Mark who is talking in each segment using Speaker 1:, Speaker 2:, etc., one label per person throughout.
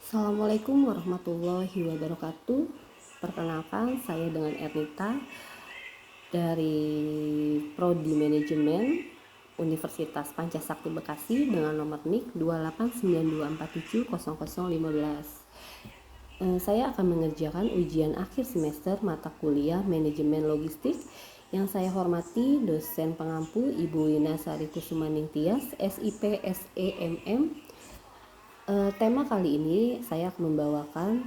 Speaker 1: Assalamualaikum warahmatullahi wabarakatuh. Perkenalkan, saya dengan Ernita dari Prodi Manajemen Universitas Pancasakti Bekasi dengan nomor NIK 28924700015. Saya akan mengerjakan ujian akhir semester mata kuliah Manajemen Logistik. Yang saya hormati dosen pengampu Ibu Wina Sari Kusumaning Tias, SIP SEMM. Tema kali ini saya akan membawakan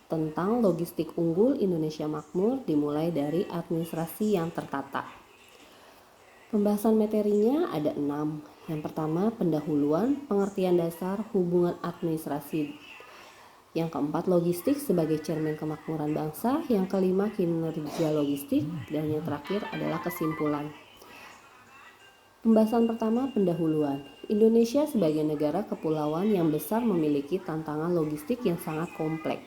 Speaker 1: tentang logistik unggul Indonesia Makmur dimulai dari administrasi yang tertata. Pembahasan materinya ada 6. Yang pertama, pendahuluan, pengertian dasar hubungan administrasi. Yang keempat, logistik sebagai cermin kemakmuran bangsa. Yang kelima, kinerja logistik. Dan yang terakhir adalah kesimpulan. Pembahasan pertama, pendahuluan. Indonesia sebagai negara kepulauan yang besar memiliki tantangan logistik yang sangat kompleks.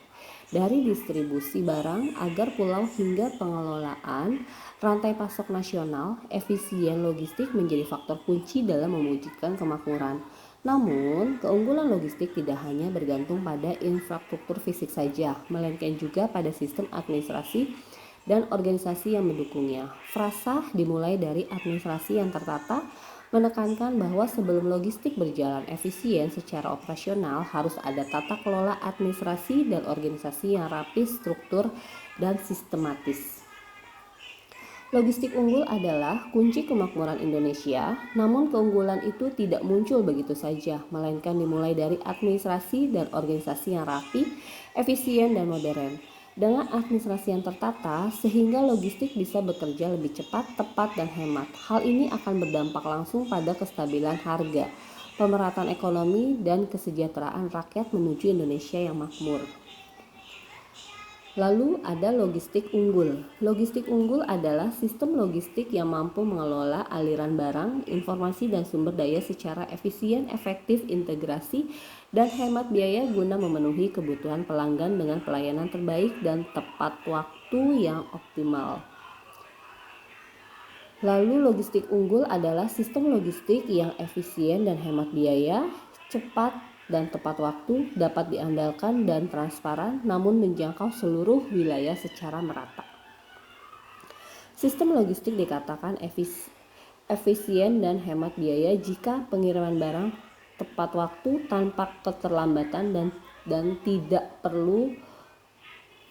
Speaker 1: Dari distribusi barang agar pulau hingga pengelolaan rantai pasok nasional, efisien logistik menjadi faktor kunci dalam mewujudkan kemakmuran. Namun, keunggulan logistik tidak hanya bergantung pada infrastruktur fisik saja, melainkan juga pada sistem administrasi dan organisasi yang mendukungnya. Frasa dimulai dari administrasi yang tertata menekankan bahwa sebelum logistik berjalan efisien secara operasional harus ada tata kelola administrasi dan organisasi yang rapi, struktur, dan sistematis. Logistik unggul adalah kunci kemakmuran Indonesia, namun keunggulan itu tidak muncul begitu saja, melainkan dimulai dari administrasi dan organisasi yang rapi, efisien, dan modern. Dengan administrasi yang tertata, sehingga logistik bisa bekerja lebih cepat, tepat, dan hemat. Hal ini akan berdampak langsung pada kestabilan harga, pemerataan ekonomi, dan kesejahteraan rakyat menuju Indonesia yang makmur. Lalu ada logistik unggul. Logistik unggul adalah sistem logistik yang mampu mengelola aliran barang, informasi, dan sumber daya secara efisien, efektif, integrasi, dan hemat biaya guna memenuhi kebutuhan pelanggan dengan pelayanan terbaik dan tepat waktu yang optimal. Lalu logistik unggul adalah sistem logistik yang efisien dan hemat biaya, cepat dan tepat waktu, dapat diandalkan dan transparan, namun menjangkau seluruh wilayah secara merata. Sistem logistik dikatakan efisien dan hemat biaya jika pengiriman barang tepat waktu tanpa keterlambatan dan tidak perlu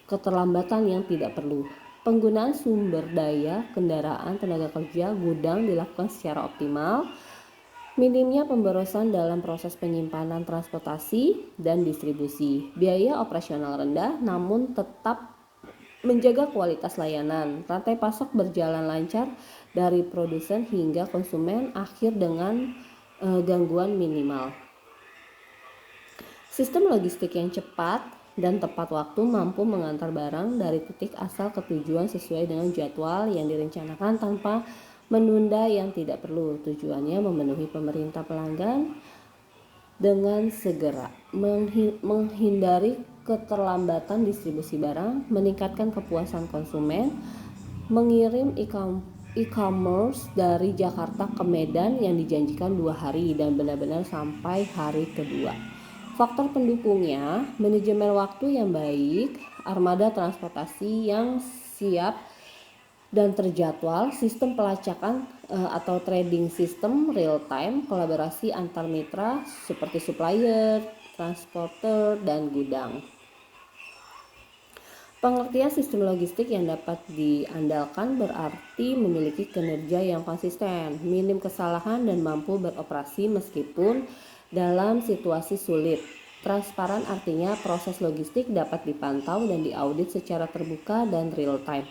Speaker 1: keterlambatan yang tidak perlu. Penggunaan sumber daya, kendaraan, tenaga kerja, gudang dilakukan secara optimal. Minimnya pemborosan dalam proses penyimpanan, transportasi, dan distribusi. Biaya operasional rendah namun tetap menjaga kualitas layanan. Rantai pasok berjalan lancar dari produsen hingga konsumen akhir dengan gangguan minimal. Sistem logistik yang cepat dan tepat waktu mampu mengantar barang dari titik asal ke tujuan sesuai dengan jadwal yang direncanakan tanpa menunda yang tidak perlu. Tujuannya memenuhi pemerintah pelanggan dengan segera, menghindari keterlambatan distribusi barang, meningkatkan kepuasan konsumen, mengirim e-commerce dari Jakarta ke Medan yang dijanjikan 2 hari dan benar-benar sampai hari kedua. Faktor pendukungnya, manajemen waktu yang baik, armada transportasi yang siap dan terjadwal, sistem pelacakan atau trading system real time, kolaborasi antar mitra seperti supplier, transporter, dan gudang. Pengertian sistem logistik yang dapat diandalkan berarti memiliki kinerja yang konsisten, minim kesalahan, dan mampu beroperasi meskipun dalam situasi sulit. Transparan artinya proses logistik dapat dipantau dan diaudit secara terbuka dan real time.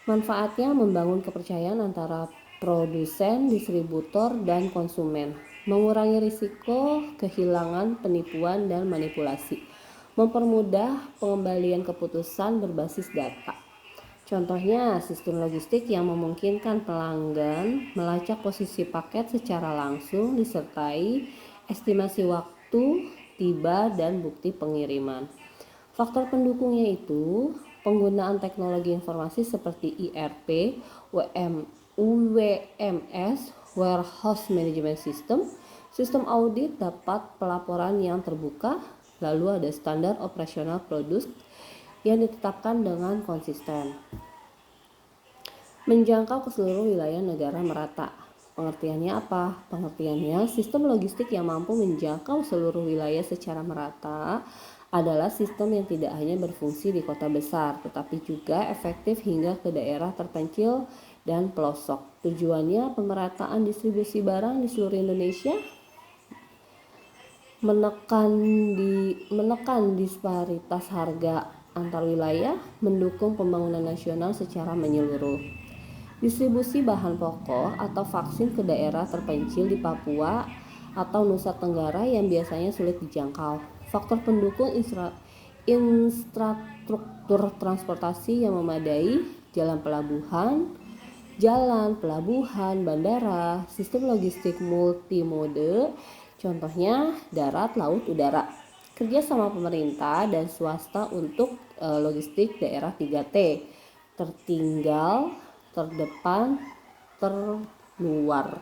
Speaker 1: Manfaatnya membangun kepercayaan antara produsen, distributor, dan konsumen, mengurangi risiko kehilangan, penipuan, dan manipulasi, mempermudah pengembalian keputusan berbasis data. Contohnya, sistem logistik yang memungkinkan pelanggan melacak posisi paket secara langsung disertai estimasi waktu tiba dan bukti pengiriman. Faktor pendukungnya itu penggunaan teknologi informasi seperti ERP, WMS, Warehouse Management System, sistem audit dapat pelaporan yang terbuka, Lalu ada standar operasional produk yang ditetapkan dengan konsisten. Menjangkau ke seluruh wilayah negara merata. Pengertiannya apa? Pengertiannya, sistem logistik yang mampu menjangkau seluruh wilayah secara merata adalah sistem yang tidak hanya berfungsi di kota besar, tetapi juga efektif hingga ke daerah terpencil dan pelosok. Tujuannya pemerataan distribusi barang di seluruh Indonesia, menekan disparitas harga antar wilayah, mendukung pembangunan nasional secara menyeluruh. Distribusi bahan pokok atau vaksin ke daerah terpencil di Papua atau Nusa Tenggara yang biasanya sulit dijangkau. Faktor pendukung infrastruktur transportasi yang memadai, jalan, pelabuhan, bandara, sistem logistik multimode, contohnya darat, laut, udara. Kerjasama pemerintah dan swasta untuk logistik daerah 3T, tertinggal, terdepan, terluar.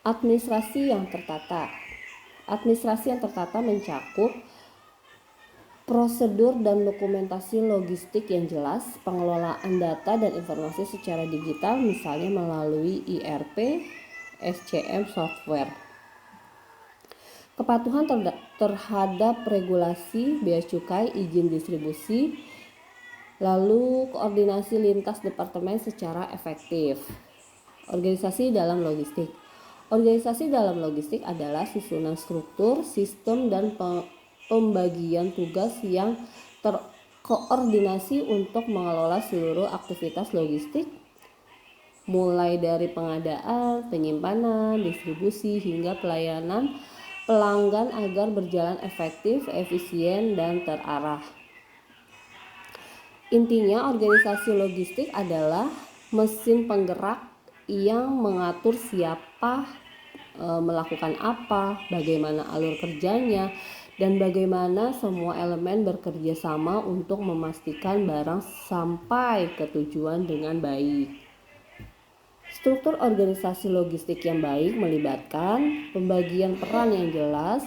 Speaker 1: Administrasi yang tertata. Administrasi yang tertata mencakup prosedur dan dokumentasi logistik yang jelas, pengelolaan data dan informasi secara digital, misalnya melalui ERP, SCM software. Kepatuhan terhadap regulasi, bea cukai, izin distribusi, lalu koordinasi lintas departemen secara efektif. Organisasi dalam logistik. Organisasi dalam logistik adalah susunan struktur, sistem, dan pembagian tugas yang terkoordinasi untuk mengelola seluruh aktivitas logistik, mulai dari pengadaan, penyimpanan, distribusi, hingga pelayanan pelanggan agar berjalan efektif, efisien, dan terarah. Intinya, organisasi logistik adalah mesin penggerak yang mengatur siapa melakukan apa, bagaimana alur kerjanya, dan bagaimana semua elemen bekerja sama untuk memastikan barang sampai ke tujuan dengan baik. Struktur organisasi logistik yang baik melibatkan pembagian peran yang jelas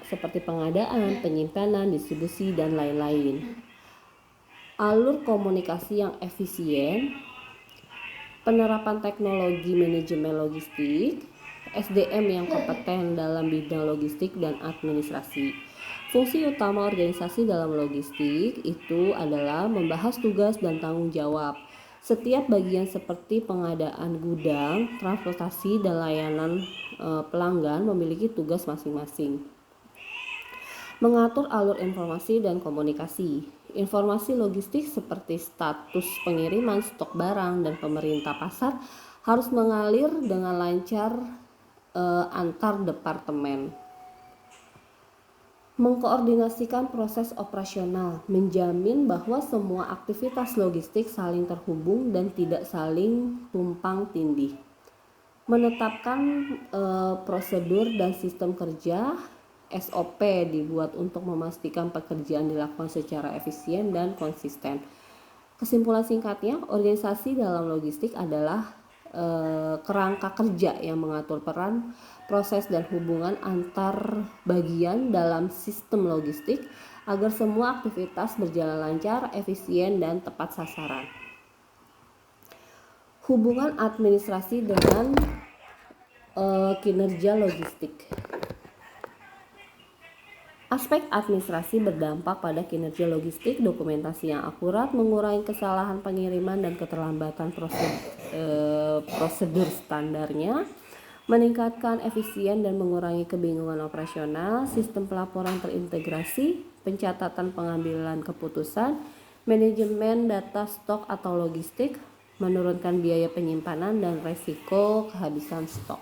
Speaker 1: seperti pengadaan, penyimpanan, distribusi, dan lain-lain. Alur komunikasi yang efisien, penerapan teknologi manajemen logistik, SDM yang kompeten dalam bidang logistik dan administrasi. Fungsi utama organisasi dalam logistik itu adalah membahas tugas dan tanggung jawab. Setiap bagian seperti pengadaan gudang, transportasi, dan layanan pelanggan memiliki tugas masing-masing. Mengatur alur informasi dan komunikasi. Informasi logistik seperti status pengiriman, stok barang, dan pemerintah pasar harus mengalir dengan lancar antar departemen. Mengkoordinasikan proses operasional, menjamin bahwa semua aktivitas logistik saling terhubung dan tidak saling tumpang tindih. Menetapkan prosedur dan sistem kerja, SOP dibuat untuk memastikan pekerjaan dilakukan secara efisien dan konsisten. Kesimpulan singkatnya, organisasi dalam logistik adalah kerangka kerja yang mengatur peran, proses, dan hubungan antar bagian dalam sistem logistik agar semua aktivitas berjalan lancar, efisien, dan tepat sasaran. Hubungan administrasi dengan kinerja logistik. Aspek administrasi berdampak pada kinerja logistik. Dokumentasi yang akurat, mengurangi kesalahan pengiriman dan keterlambatan prosedur standarnya, meningkatkan efisien dan mengurangi kebingungan operasional, sistem pelaporan terintegrasi, pencatatan pengambilan keputusan, manajemen data stok atau logistik, menurunkan biaya penyimpanan dan resiko kehabisan stok.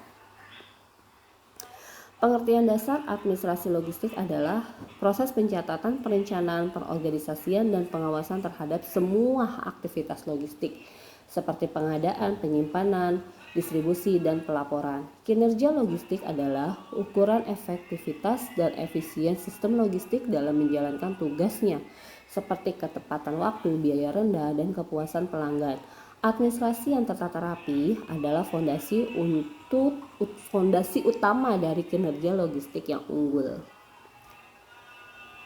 Speaker 1: Pengertian dasar administrasi logistik adalah proses pencatatan, perencanaan, perorganisasian, dan pengawasan terhadap semua aktivitas logistik seperti pengadaan, penyimpanan, distribusi, dan pelaporan. Kinerja logistik adalah ukuran efektivitas dan efisien sistem logistik dalam menjalankan tugasnya seperti ketepatan waktu, biaya rendah, dan kepuasan pelanggan. Administrasi yang tertata rapi adalah fondasi utama dari kinerja logistik yang unggul.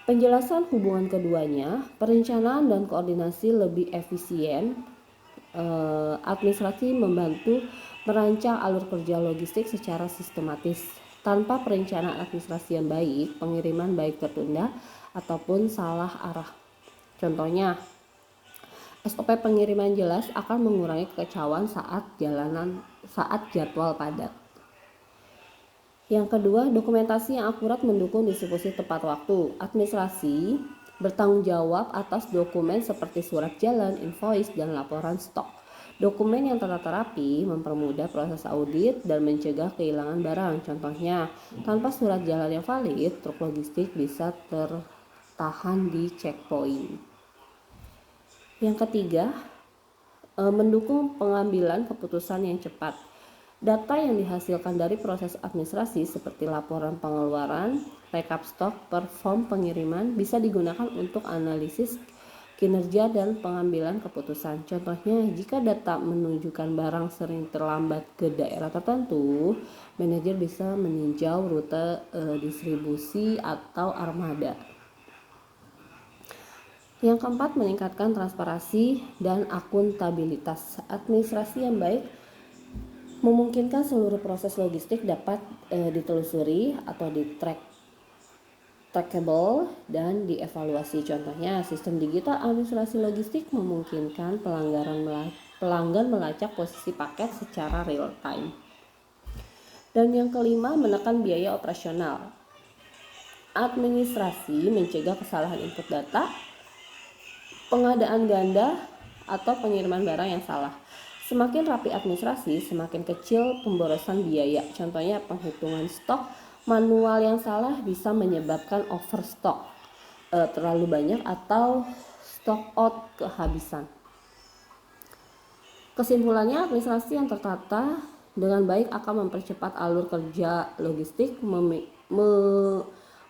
Speaker 1: Penjelasan hubungan keduanya, perencanaan dan koordinasi lebih efisien. Administrasi membantu merancang alur kerja logistik secara sistematis. Tanpa perencanaan administrasi yang baik, pengiriman baik tertunda ataupun salah arah. Contohnya, SOP pengiriman jelas akan mengurangi kekacauan saat jadwal padat. Yang kedua, dokumentasi yang akurat mendukung distribusi tepat waktu. Administrasi bertanggung jawab atas dokumen seperti surat jalan, invoice, dan laporan stok. Dokumen yang tertata rapi mempermudah proses audit dan mencegah kehilangan barang. Contohnya, tanpa surat jalan yang valid, truk logistik bisa tertahan di checkpoint. Yang ketiga, mendukung pengambilan keputusan yang cepat. Data yang dihasilkan dari proses administrasi seperti laporan pengeluaran, rekap stok, perform pengiriman bisa digunakan untuk analisis kinerja dan pengambilan keputusan. Contohnya, jika data menunjukkan barang sering terlambat ke daerah tertentu, manajer bisa meninjau rute distribusi atau armada. Yang keempat, meningkatkan transparansi dan akuntabilitas. Administrasi yang baik memungkinkan seluruh proses logistik dapat ditelusuri atau trackable dan dievaluasi. Contohnya, sistem digital administrasi logistik memungkinkan pelanggan melacak posisi paket secara real time. Dan yang kelima, menekan biaya operasional. Administrasi mencegah kesalahan input data, pengadaan ganda, atau pengiriman barang yang salah. Semakin rapi administrasi, semakin kecil pemborosan biaya. Contohnya, penghitungan stok manual yang salah bisa menyebabkan overstock terlalu banyak atau stock out kehabisan. Kesimpulannya, administrasi yang tertata dengan baik akan mempercepat alur kerja logistik,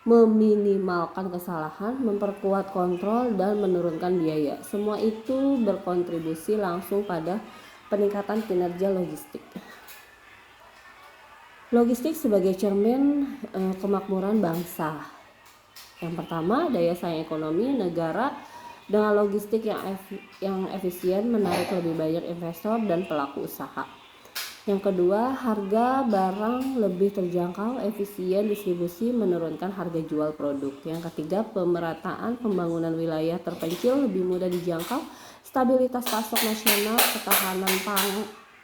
Speaker 1: meminimalkan kesalahan, memperkuat kontrol, dan menurunkan biaya. Semua itu berkontribusi langsung pada peningkatan kinerja logistik. Logistik sebagai cermin kemakmuran bangsa. Yang pertama, daya saing ekonomi negara dengan logistik yang efisien menarik lebih banyak investor dan pelaku usaha. Yang kedua, harga barang lebih terjangkau, efisien distribusi menurunkan harga jual produk. Yang ketiga, pemerataan pembangunan wilayah terpencil lebih mudah dijangkau, stabilitas pasok nasional, ketahanan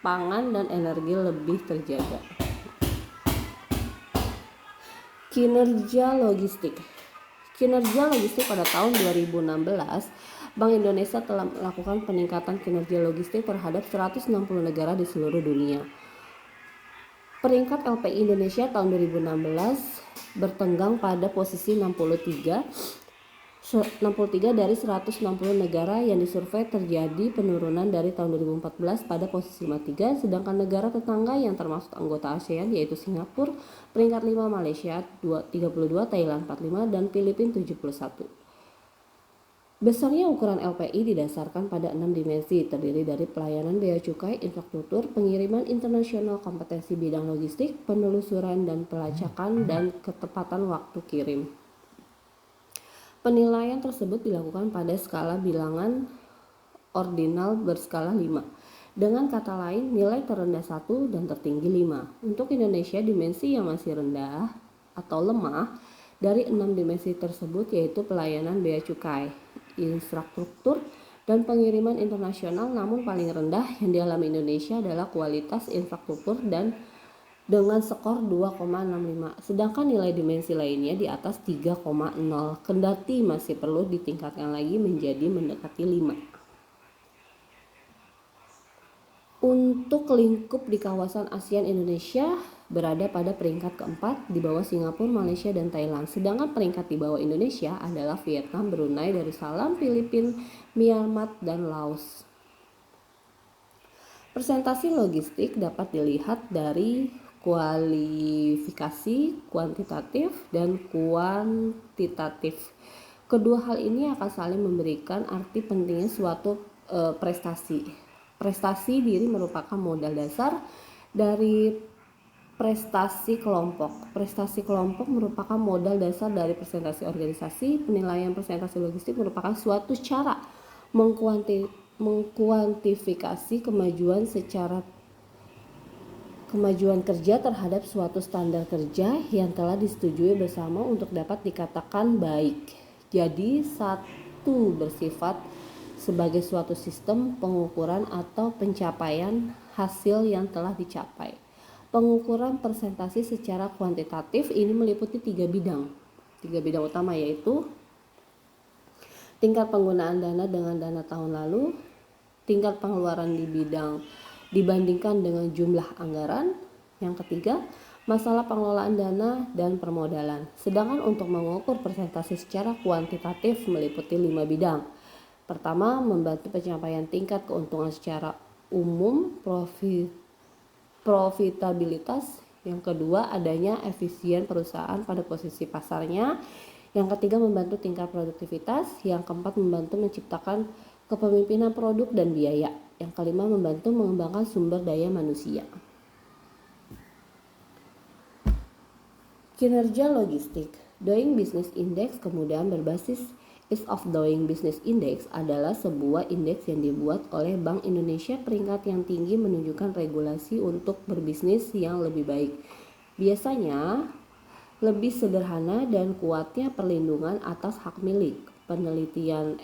Speaker 1: pangan dan energi lebih terjaga. Kinerja logistik pada tahun 2016, Bank Indonesia telah melakukan peningkatan kinerja logistik terhadap 160 negara di seluruh dunia. Peringkat LPI Indonesia tahun 2016 bertenggang pada posisi 63 dari 160 negara yang disurvei. Terjadi penurunan dari tahun 2014 pada posisi 53, sedangkan negara tetangga yang termasuk anggota ASEAN yaitu Singapura peringkat 5, Malaysia 32, Thailand 45, dan Filipina 71. Besarnya ukuran LPI didasarkan pada 6 dimensi, terdiri dari pelayanan bea cukai, infrastruktur, pengiriman internasional, kompetensi bidang logistik, penelusuran dan pelacakan, dan ketepatan waktu kirim. Penilaian tersebut dilakukan pada skala bilangan ordinal berskala 5. Dengan kata lain, nilai terendah 1 dan tertinggi 5. Untuk Indonesia, dimensi yang masih rendah atau lemah dari 6 dimensi tersebut yaitu pelayanan bea cukai, infrastruktur, dan pengiriman internasional, namun paling rendah yang dialami Indonesia adalah kualitas infrastruktur dan dengan skor 2,65, sedangkan nilai dimensi lainnya di atas 3,0, kendati masih perlu ditingkatkan lagi menjadi mendekati 5. Untuk lingkup di kawasan ASEAN, Indonesia berada pada peringkat keempat di bawah Singapura, Malaysia, dan Thailand, sedangkan peringkat di bawah Indonesia adalah Vietnam, Brunei Darussalam, Filipina, Myanmar, dan Laos. Presentasi logistik dapat dilihat dari kualifikasi, kuantitatif, dan kuantitatif. Kedua hal ini akan saling memberikan arti pentingnya suatu prestasi. Prestasi diri merupakan modal dasar dari Prestasi kelompok. Prestasi kelompok merupakan modal dasar dari presentasi organisasi. Penilaian presentasi logistik merupakan suatu cara mengkuantifikasi kemajuan kerja terhadap suatu standar kerja yang telah disetujui bersama untuk dapat dikatakan baik. Jadi, satu bersifat sebagai suatu sistem pengukuran atau pencapaian hasil yang telah dicapai. Pengukuran presentasi secara kuantitatif ini meliputi tiga bidang utama, yaitu tingkat penggunaan dana dengan dana tahun lalu, tingkat pengeluaran dibandingkan dengan jumlah anggaran. Yang ketiga, masalah pengelolaan dana dan permodalan. Sedangkan untuk mengukur presentasi secara kuantitatif meliputi 5 bidang. Pertama, membantu pencapaian tingkat keuntungan secara umum, profitabilitas. Yang kedua, adanya efisien perusahaan pada posisi pasarnya. Yang ketiga, membantu tingkat produktivitas. Yang keempat, membantu menciptakan kepemimpinan produk dan biaya. Yang kelima, membantu mengembangkan sumber daya manusia. Kinerja logistik. Doing Business Index kemudian berbasis Ease of Doing Business Index adalah sebuah indeks yang dibuat oleh Bank Indonesia. Peringkat yang tinggi menunjukkan regulasi untuk berbisnis yang lebih baik. Biasanya lebih sederhana dan kuatnya perlindungan atas hak milik. Penelitian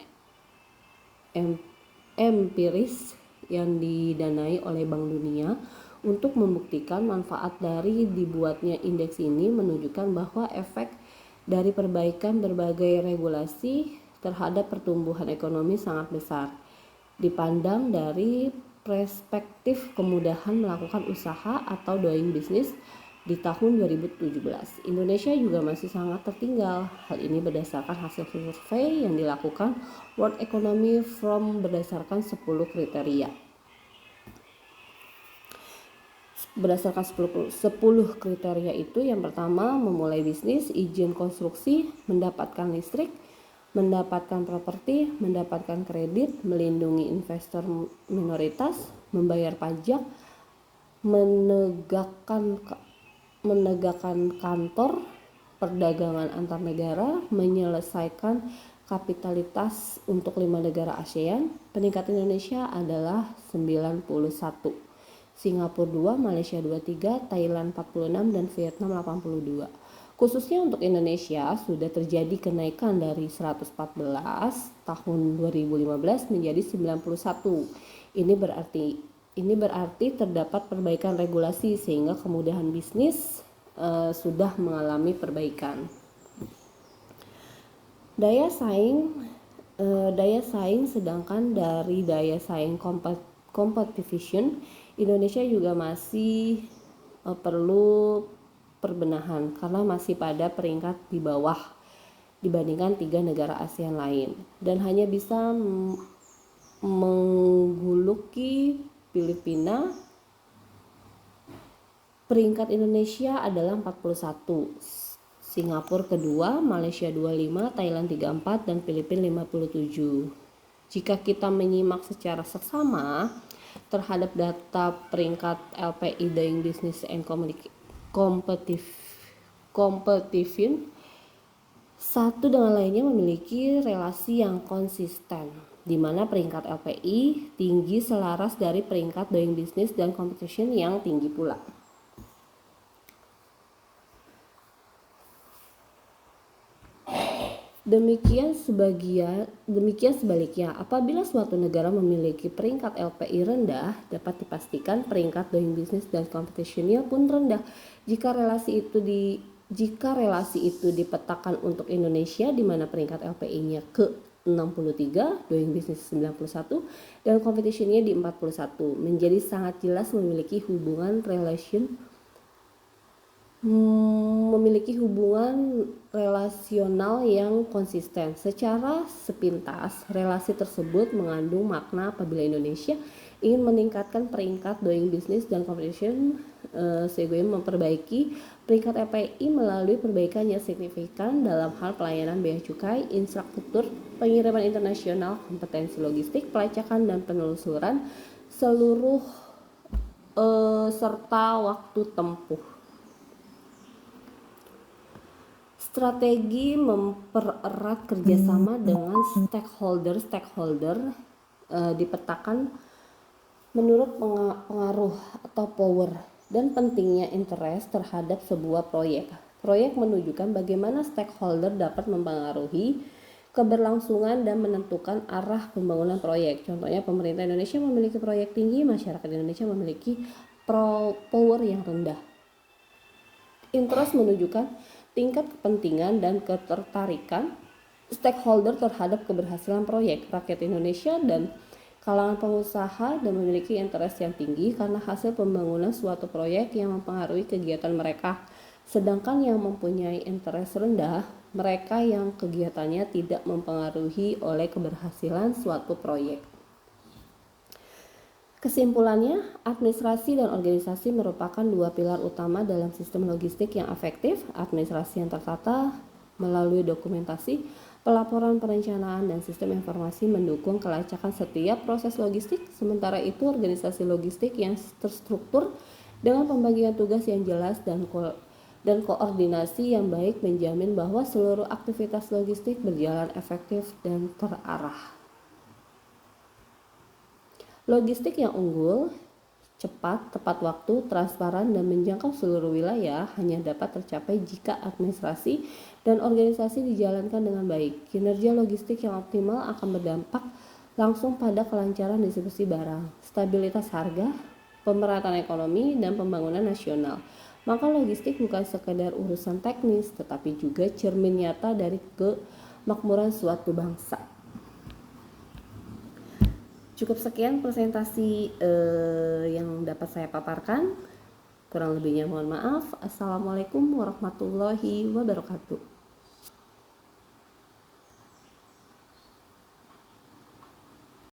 Speaker 1: empiris yang didanai oleh Bank Dunia untuk membuktikan manfaat dari dibuatnya indeks ini menunjukkan bahwa efek dari perbaikan berbagai regulasi terhadap pertumbuhan ekonomi sangat besar. Dipandang dari perspektif kemudahan melakukan usaha atau doing business di tahun 2017, Indonesia juga masih sangat tertinggal. Hal ini berdasarkan hasil survei yang dilakukan World Economic Forum berdasarkan 10 kriteria. Berdasarkan 10 kriteria itu, yang pertama, memulai bisnis, izin konstruksi, mendapatkan listrik, mendapatkan properti, mendapatkan kredit, melindungi investor minoritas, membayar pajak, menegakkan kantor perdagangan antar negara, menyelesaikan kapitalitas untuk 5 negara ASEAN. Peningkat Indonesia adalah 91, Singapura 2, Malaysia 23, Thailand 46, dan Vietnam 82. Khususnya untuk Indonesia sudah terjadi kenaikan dari 114 tahun 2015 menjadi 91. Ini berarti terdapat perbaikan regulasi sehingga kemudahan bisnis sudah mengalami perbaikan. Daya saing, sedangkan dari daya saing competition, Indonesia juga masih perlu perbenahan karena masih pada peringkat di bawah dibandingkan 3 negara ASEAN lain dan hanya bisa mengguluki Filipina. Peringkat Indonesia adalah 41, Singapura kedua, Malaysia 25, Thailand 34, dan Filipina 57. Jika kita menyimak secara seksama terhadap data peringkat LPI Doing Business and Competition, satu dengan lainnya memiliki relasi yang konsisten, di mana peringkat LPI tinggi selaras dari peringkat Doing Business dan Competition yang tinggi pula. Demikian sebaliknya, apabila suatu negara memiliki peringkat LPI rendah, dapat dipastikan peringkat Doing Business dan Competition-nya pun rendah. Jika relasi itu dipetakan untuk Indonesia, di mana peringkat LPI-nya ke 63, Doing Business 91, dan Competition-nya di 41, menjadi sangat jelas memiliki hubungan relasional yang konsisten. Secara sepintas, relasi tersebut mengandung makna apabila Indonesia ingin meningkatkan peringkat Doing Business dan Competition, sehingga memperbaiki peringkat LPI melalui perbaikan yang signifikan dalam hal pelayanan bea cukai, infrastruktur, pengiriman internasional, kompetensi logistik, pelacakan dan penelusuran, serta waktu tempuh. Strategi mempererat kerjasama dengan stakeholder dipetakan menurut pengaruh atau power dan pentingnya interest terhadap sebuah proyek. Proyek menunjukkan bagaimana stakeholder dapat mempengaruhi keberlangsungan dan menentukan arah pembangunan proyek. Contohnya, pemerintah Indonesia memiliki proyek tinggi, masyarakat Indonesia memiliki power yang rendah. Interest menunjukkan tingkat kepentingan dan ketertarikan stakeholder terhadap keberhasilan proyek. Rakyat Indonesia dan kalangan pengusaha dan memiliki interest yang tinggi karena hasil pembangunan suatu proyek yang mempengaruhi kegiatan mereka. Sedangkan yang mempunyai interest rendah, mereka yang kegiatannya tidak mempengaruhi oleh keberhasilan suatu proyek. Kesimpulannya, administrasi dan organisasi merupakan dua pilar utama dalam sistem logistik yang efektif. Administrasi yang tertata melalui dokumentasi, pelaporan, perencanaan, dan sistem informasi mendukung kelacakan setiap proses logistik. Sementara itu, organisasi logistik yang terstruktur dengan pembagian tugas yang jelas dan koordinasi yang baik menjamin bahwa seluruh aktivitas logistik berjalan efektif dan terarah. Logistik yang unggul, cepat, tepat waktu, transparan, dan menjangkau seluruh wilayah hanya dapat tercapai jika administrasi dan organisasi dijalankan dengan baik. Kinerja logistik yang optimal akan berdampak langsung pada kelancaran distribusi barang, stabilitas harga, pemerataan ekonomi, dan pembangunan nasional. Maka logistik bukan sekedar urusan teknis, tetapi juga cermin nyata dari kemakmuran suatu bangsa. Cukup sekian presentasi yang dapat saya paparkan. Kurang lebihnya mohon maaf. Assalamualaikum warahmatullahi wabarakatuh.